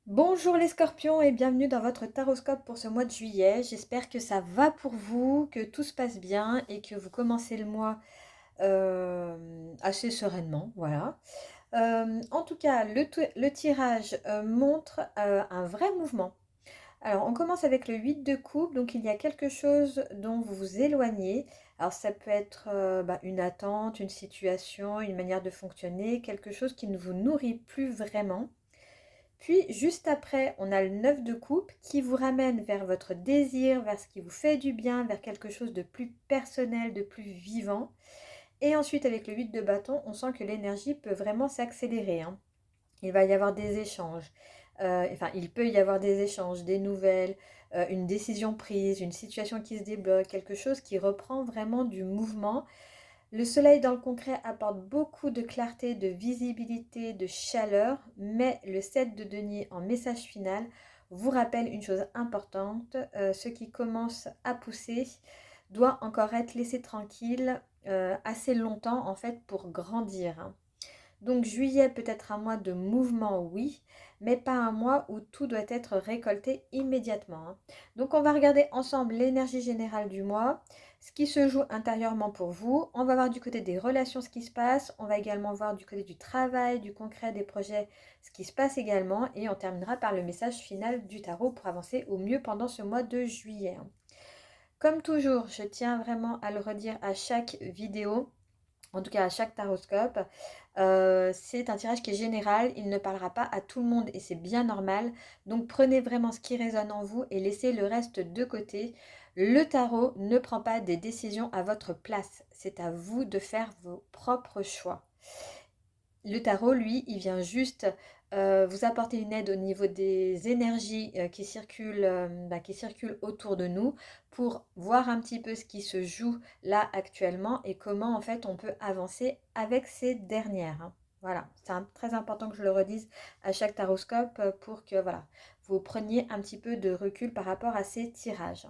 Bonjour les scorpions et bienvenue dans votre taroscope pour ce mois de juillet. J'espère que ça va pour vous, que tout se passe bien et que vous commencez le mois assez sereinement. Voilà. En tout cas, le tirage montre un vrai mouvement. Alors, on commence avec le 8 de coupe, donc il y a quelque chose dont vous vous éloignez. Alors, ça peut être une attente, une situation, une manière de fonctionner, quelque chose qui ne vous nourrit plus vraiment. Puis juste après, on a le 9 de coupe qui vous ramène vers votre désir, vers ce qui vous fait du bien, vers quelque chose de plus personnel, de plus vivant. Et ensuite, avec le 8 de bâton, on sent que l'énergie peut vraiment s'accélérer, hein. Il va y avoir des échanges. Enfin, il peut y avoir des échanges, des nouvelles, une décision prise, une situation qui se débloque, quelque chose qui reprend vraiment du mouvement. Le soleil dans le concret apporte beaucoup de clarté, de visibilité, de chaleur, mais le 7 de denier en message final vous rappelle une chose importante, ce qui commence à pousser doit encore être laissé tranquille assez longtemps en fait pour grandir, hein. Donc juillet peut être un mois de mouvement, oui, mais pas un mois où tout doit être récolté immédiatement, hein. Donc on va regarder ensemble l'énergie générale du mois, ce qui se joue intérieurement pour vous. On va voir du côté des relations ce qui se passe. On va également voir du côté du travail, du concret, des projets, ce qui se passe également. Et on terminera par le message final du tarot pour avancer au mieux pendant ce mois de juillet, hein. Comme toujours, je tiens vraiment à le redire à chaque vidéo, en tout cas à chaque taroscope. C'est un tirage qui est général, il ne parlera pas à tout le monde et c'est bien normal. Donc prenez vraiment ce qui résonne en vous et laissez le reste de côté. Le tarot ne prend pas des décisions à votre place, c'est à vous de faire vos propres choix. Le tarot, lui, il vient juste vous apporter une aide au niveau des énergies qui circulent autour de nous pour voir un petit peu ce qui se joue là actuellement et comment en fait on peut avancer avec ces dernières, hein. Voilà, c'est très important que je le redise à chaque taroscope pour que voilà, vous preniez un petit peu de recul par rapport à ces tirages.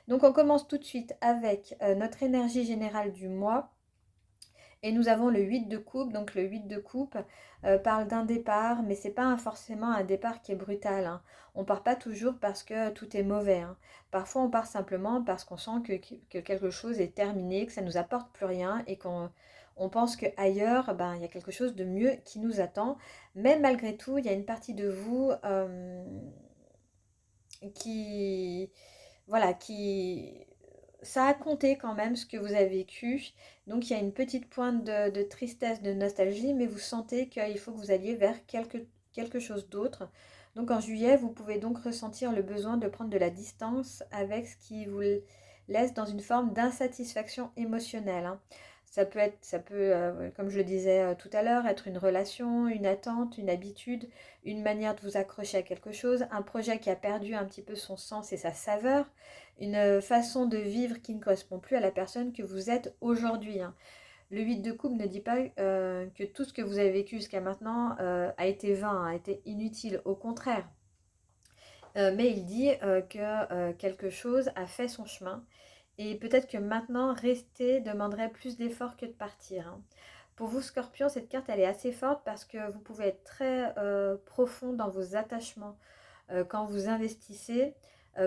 Donc on commence tout de suite avec notre énergie générale du mois. Et nous avons le 8 de coupe, donc le 8 de coupe parle d'un départ, mais c'est pas forcément un départ qui est brutal, hein. On part pas toujours parce que tout est mauvais, hein. Parfois on part simplement parce qu'on sent que quelque chose est terminé, que ça nous apporte plus rien et qu'on pense qu'ailleurs, ben, il y a quelque chose de mieux qui nous attend. Mais malgré tout, il y a une partie de vous qui, voilà, qui, ça a compté quand même ce que vous avez vécu. Donc il y a une petite pointe de tristesse, de nostalgie, mais vous sentez qu'il faut que vous alliez vers quelque chose d'autre. Donc en juillet, vous pouvez donc ressentir le besoin de prendre de la distance avec ce qui vous laisse dans une forme d'insatisfaction émotionnelle, hein. Comme je le disais tout à l'heure, être une relation, une attente, une habitude, une manière de vous accrocher à quelque chose, un projet qui a perdu un petit peu son sens et sa saveur, une façon de vivre qui ne correspond plus à la personne que vous êtes aujourd'hui, hein. Le 8 de coupe ne dit pas que tout ce que vous avez vécu jusqu'à maintenant a été vain, a été inutile, au contraire. Mais il dit que quelque chose a fait son chemin et peut-être que maintenant rester demanderait plus d'efforts que de partir, hein. Pour vous, Scorpion, cette carte elle est assez forte parce que vous pouvez être très profond dans vos attachements. Quand vous investissez,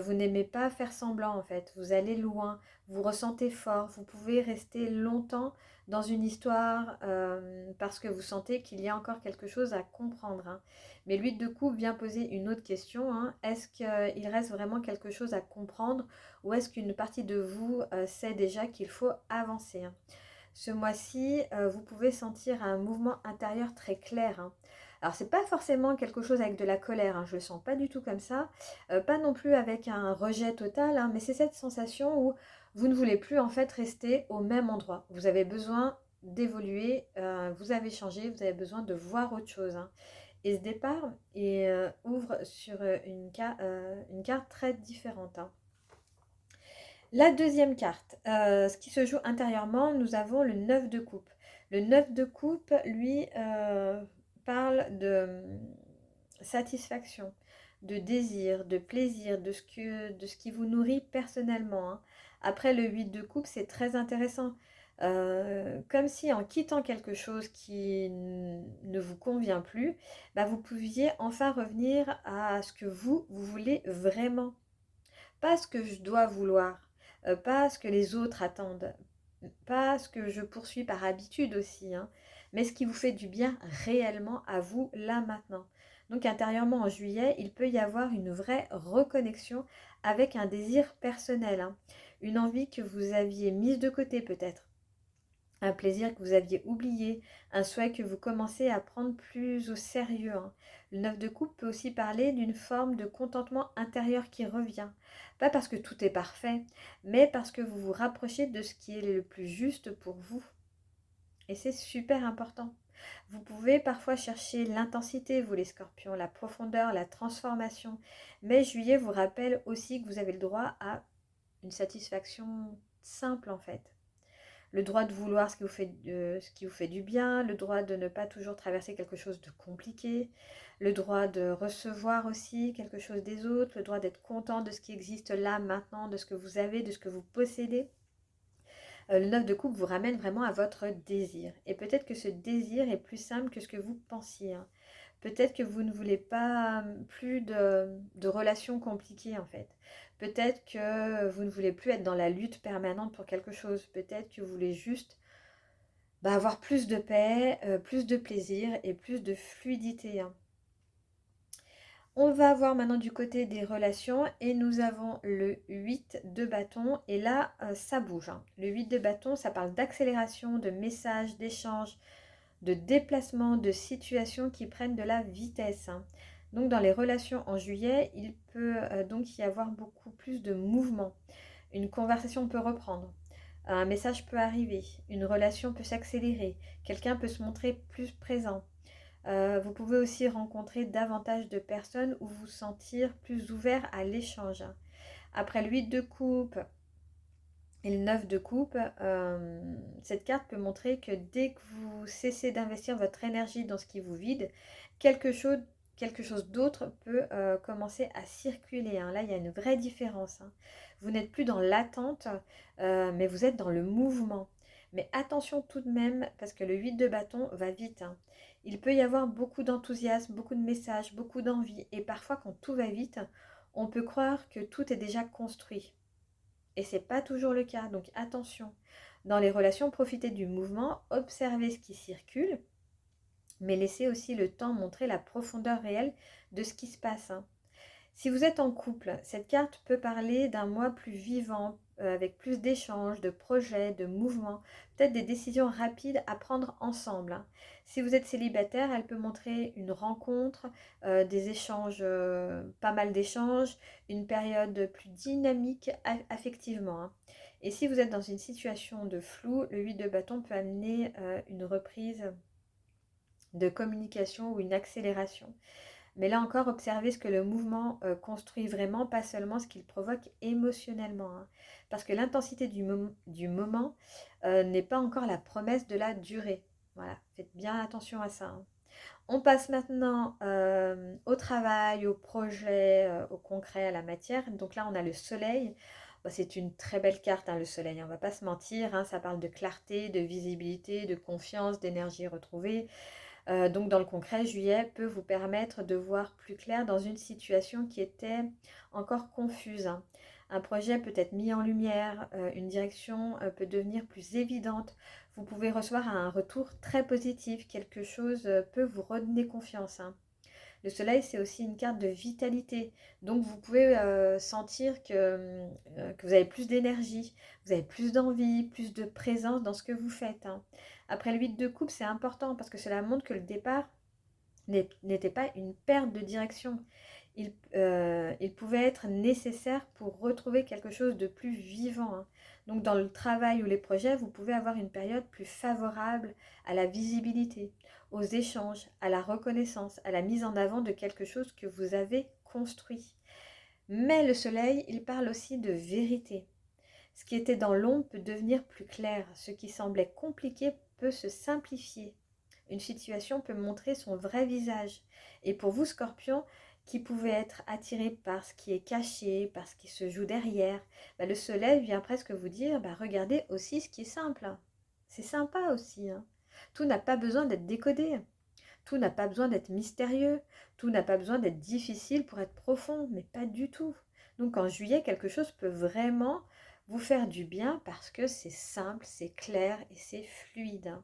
vous n'aimez pas faire semblant en fait. Vous allez loin, vous ressentez fort, vous pouvez rester longtemps dans une histoire parce que vous sentez qu'il y a encore quelque chose à comprendre, hein. Mais l'huile de coupe vient poser une autre question, hein. Est-ce qu'il reste vraiment quelque chose à comprendre ou est-ce qu'une partie de vous sait déjà qu'il faut avancer, hein? Ce mois-ci, vous pouvez sentir un mouvement intérieur très clair, hein. Alors, c'est pas forcément quelque chose avec de la colère, hein, je le sens pas du tout comme ça, pas non plus avec un rejet total, hein, mais c'est cette sensation où vous ne voulez plus en fait rester au même endroit. Vous avez besoin d'évoluer, vous avez changé, vous avez besoin de voir autre chose, hein. Et ce départ ouvre sur une carte très différente, hein. La deuxième carte, ce qui se joue intérieurement, nous avons le 9 de coupe. Le 9 de coupe, lui, parle de satisfaction, de désir, de plaisir, de ce qui vous nourrit personnellement, hein. Après, le 8 de coupe, c'est très intéressant. comme si en quittant quelque chose qui ne vous convient plus, bah, vous pouviez enfin revenir à ce que vous voulez vraiment. Pas ce que je dois vouloir, pas ce que les autres attendent, pas ce que je poursuis par habitude aussi, hein, mais ce qui vous fait du bien réellement à vous, là, maintenant. Donc intérieurement, en juillet, il peut y avoir une vraie reconnexion avec un désir personnel, hein, une envie que vous aviez mise de côté peut-être, un plaisir que vous aviez oublié, un souhait que vous commencez à prendre plus au sérieux, hein. Le 9 de coupe peut aussi parler d'une forme de contentement intérieur qui revient. Pas parce que tout est parfait, mais parce que vous vous rapprochez de ce qui est le plus juste pour vous. Et c'est super important. Vous pouvez parfois chercher l'intensité, vous les scorpions, la profondeur, la transformation. Mais juillet vous rappelle aussi que vous avez le droit à une satisfaction simple en fait. Le droit de vouloir ce qui vous fait du bien, le droit de ne pas toujours traverser quelque chose de compliqué, le droit de recevoir aussi quelque chose des autres, le droit d'être content de ce qui existe là, maintenant, de ce que vous avez, de ce que vous possédez. Le 9 de coupe vous ramène vraiment à votre désir. Et peut-être que ce désir est plus simple que ce que vous pensiez, hein. Peut-être que vous ne voulez pas plus de relations compliquées en fait. Peut-être que vous ne voulez plus être dans la lutte permanente pour quelque chose. Peut-être que vous voulez juste avoir plus de paix, plus de plaisir et plus de fluidité, hein. On va voir maintenant du côté des relations et nous avons le 8 de bâton et là ça bouge, hein. Le 8 de bâton ça parle d'accélération, de messages, d'échanges, de déplacements, de situations qui prennent de la vitesse, hein. Donc dans les relations en juillet, il peut donc y avoir beaucoup plus de mouvement. Une conversation peut reprendre, un message peut arriver, une relation peut s'accélérer, quelqu'un peut se montrer plus présent. Vous pouvez aussi rencontrer davantage de personnes ou vous sentir plus ouvert à l'échange. Après le 8 de coupe et le 9 de coupe, cette carte peut montrer que dès que vous cessez d'investir votre énergie dans ce qui vous vide, quelque chose, quelque chose d'autre peut commencer à circuler, hein. Là, il y a une vraie différence, hein. Vous n'êtes plus dans l'attente, mais vous êtes dans le mouvement. Mais attention tout de même, parce que le 8 de bâton va vite, hein. Il peut y avoir beaucoup d'enthousiasme, beaucoup de messages, beaucoup d'envie. Et parfois, quand tout va vite, on peut croire que tout est déjà construit. Et c'est pas toujours le cas, donc attention. Dans les relations, profitez du mouvement, observez ce qui circule, mais laissez aussi le temps montrer la profondeur réelle de ce qui se passe, hein. Si vous êtes en couple, cette carte peut parler d'un mois plus vivant, avec plus d'échanges, de projets, de mouvements, peut-être des décisions rapides à prendre ensemble, hein. Si vous êtes célibataire, elle peut montrer une rencontre, des échanges, pas mal d'échanges, une période plus dynamique affectivement, hein. Et si vous êtes dans une situation de flou, le 8 de bâton peut amener une reprise de communication ou une accélération. Mais là encore, observez ce que le mouvement construit vraiment, pas seulement ce qu'il provoque émotionnellement, hein. Parce que l'intensité du moment n'est pas encore la promesse de la durée. Voilà, faites bien attention à ça, hein. On passe maintenant au travail, au projet, au concret, à la matière. Donc là, on a le soleil. Bon, c'est une très belle carte, hein, le soleil, on ne va pas se mentir, hein. Ça parle de clarté, de visibilité, de confiance, d'énergie retrouvée. Donc dans le concret, juillet peut vous permettre de voir plus clair dans une situation qui était encore confuse, hein. Un projet peut être mis en lumière, une direction peut devenir plus évidente. Vous pouvez recevoir un retour très positif, quelque chose peut vous redonner confiance, hein. Le soleil, c'est aussi une carte de vitalité. Donc, vous pouvez sentir que vous avez plus d'énergie, vous avez plus d'envie, plus de présence dans ce que vous faites, hein. Après le 8 de coupe, c'est important parce que cela montre que le départ n'était pas une perte de direction. Il pouvait être nécessaire pour retrouver quelque chose de plus vivant, hein. Donc dans le travail ou les projets, vous pouvez avoir une période plus favorable à la visibilité, aux échanges, à la reconnaissance, à la mise en avant de quelque chose que vous avez construit. Mais le soleil, il parle aussi de vérité. Ce qui était dans l'ombre peut devenir plus clair. Ce qui semblait compliqué peut se simplifier. Une situation peut montrer son vrai visage. Et pour vous, Scorpion, qui pouvez être attiré par ce qui est caché, par ce qui se joue derrière, le soleil vient presque vous dire, regardez aussi ce qui est simple. C'est sympa aussi, hein. Tout n'a pas besoin d'être décodé. Tout n'a pas besoin d'être mystérieux. Tout n'a pas besoin d'être difficile pour être profond, mais pas du tout. Donc en juillet, quelque chose peut vraiment vous faire du bien parce que c'est simple, c'est clair et c'est fluide, hein.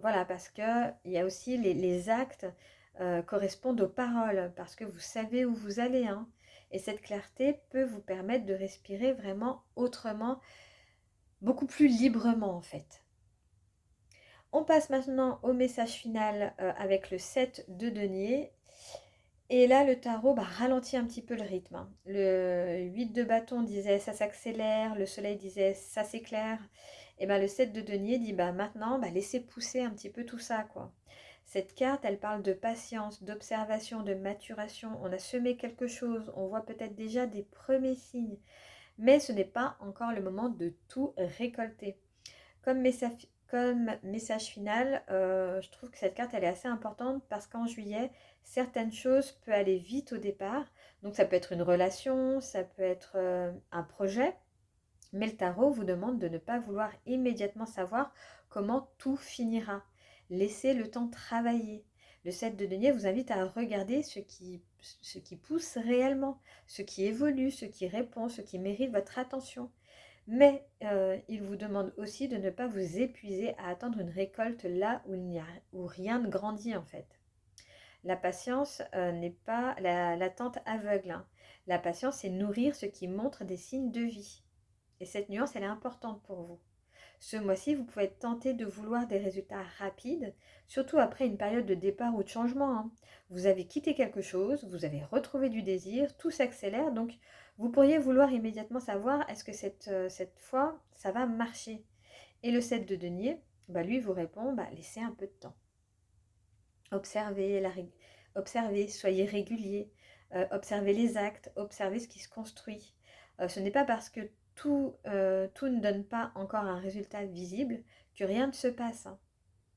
Voilà, parce qu'il y a aussi les actes correspondent aux paroles, parce que vous savez où vous allez, hein. Et cette clarté peut vous permettre de respirer vraiment autrement, beaucoup plus librement en fait. On passe maintenant au message final avec le 7 de denier. Et là, le tarot ralentit un petit peu le rythme, hein. Le 8 de bâton disait ça s'accélère, le soleil disait ça s'éclaire. Et ben, le 7 de denier dit maintenant, laissez pousser un petit peu tout ça, quoi. Cette carte, elle parle de patience, d'observation, de maturation. On a semé quelque chose, on voit peut-être déjà des premiers signes, mais ce n'est pas encore le moment de tout récolter. Comme message final, je trouve que cette carte elle est assez importante parce qu'en juillet, certaines choses peuvent aller vite au départ. Donc ça peut être une relation, ça peut être un projet, mais le tarot vous demande de ne pas vouloir immédiatement savoir comment tout finira. Laissez le temps travailler. Le 7 de denier vous invite à regarder ce qui pousse réellement, ce qui évolue, ce qui répond, ce qui mérite votre attention. Mais il vous demande aussi de ne pas vous épuiser à attendre une récolte là où rien ne grandit en fait. La patience n'est pas l'attente aveugle, hein. La patience, c'est nourrir ce qui montre des signes de vie. Et cette nuance, elle est importante pour vous. Ce mois-ci, vous pouvez être tenté de vouloir des résultats rapides, surtout après une période de départ ou de changement, hein. Vous avez quitté quelque chose, vous avez retrouvé du désir, tout s'accélère, donc vous pourriez vouloir immédiatement savoir est-ce que cette fois, ça va marcher. Et le 7 de denier, lui vous répond, laissez un peu de temps. Observez, observez, soyez régulier, observez les actes, observez ce qui se construit. Ce n'est pas parce que tout ne donne pas encore un résultat visible que rien ne se passe, hein.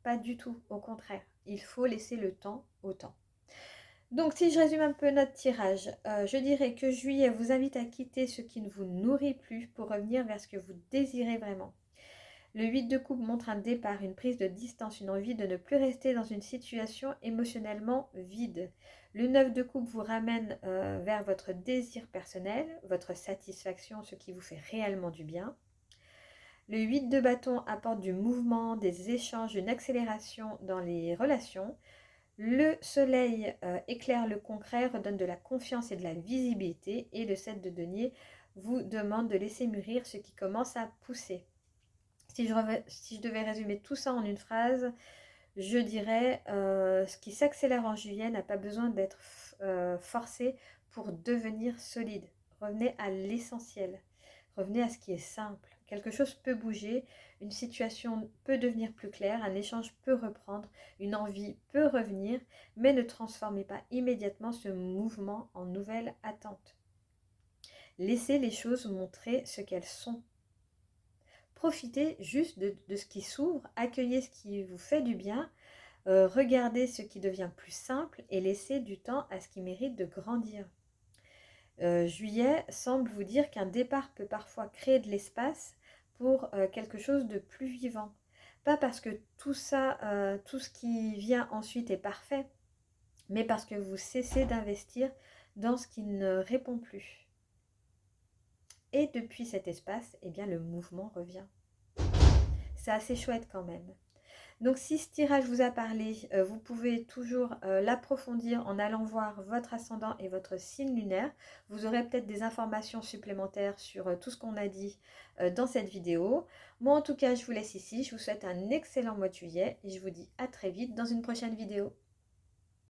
Pas du tout, au contraire. Il faut laisser le temps au temps. Donc si je résume un peu notre tirage, je dirais que juillet vous invite à quitter ce qui ne vous nourrit plus pour revenir vers ce que vous désirez vraiment. Le 8 de coupe montre un départ, une prise de distance, une envie de ne plus rester dans une situation émotionnellement vide. Le 9 de coupe vous ramène vers votre désir personnel, votre satisfaction, ce qui vous fait réellement du bien. Le 8 de bâton apporte du mouvement, des échanges, une accélération dans les relations. Le soleil éclaire le concret, redonne de la confiance et de la visibilité. Et le 7 de denier vous demande de laisser mûrir ce qui commence à pousser. Si je devais résumer tout ça en une phrase, je dirais ce qui s'accélère en juillet n'a pas besoin d'être forcé pour devenir solide. Revenez à l'essentiel. Revenez à ce qui est simple. Quelque chose peut bouger, une situation peut devenir plus claire, un échange peut reprendre, une envie peut revenir, mais ne transformez pas immédiatement ce mouvement en nouvelle attente. Laissez les choses montrer ce qu'elles sont. Profitez juste de ce qui s'ouvre, accueillez ce qui vous fait du bien, regardez ce qui devient plus simple et laissez du temps à ce qui mérite de grandir. Juillet semble vous dire qu'un départ peut parfois créer de l'espace pour quelque chose de plus vivant. Pas parce que tout ça, tout ce qui vient ensuite est parfait, mais parce que vous cessez d'investir dans ce qui ne répond plus. Et depuis cet espace, eh bien, le mouvement revient. C'est assez chouette quand même. Donc si ce tirage vous a parlé, vous pouvez toujours l'approfondir en allant voir votre ascendant et votre signe lunaire. Vous aurez peut-être des informations supplémentaires sur tout ce qu'on a dit dans cette vidéo. Moi en tout cas, je vous laisse ici. Je vous souhaite un excellent mois de juillet et je vous dis à très vite dans une prochaine vidéo.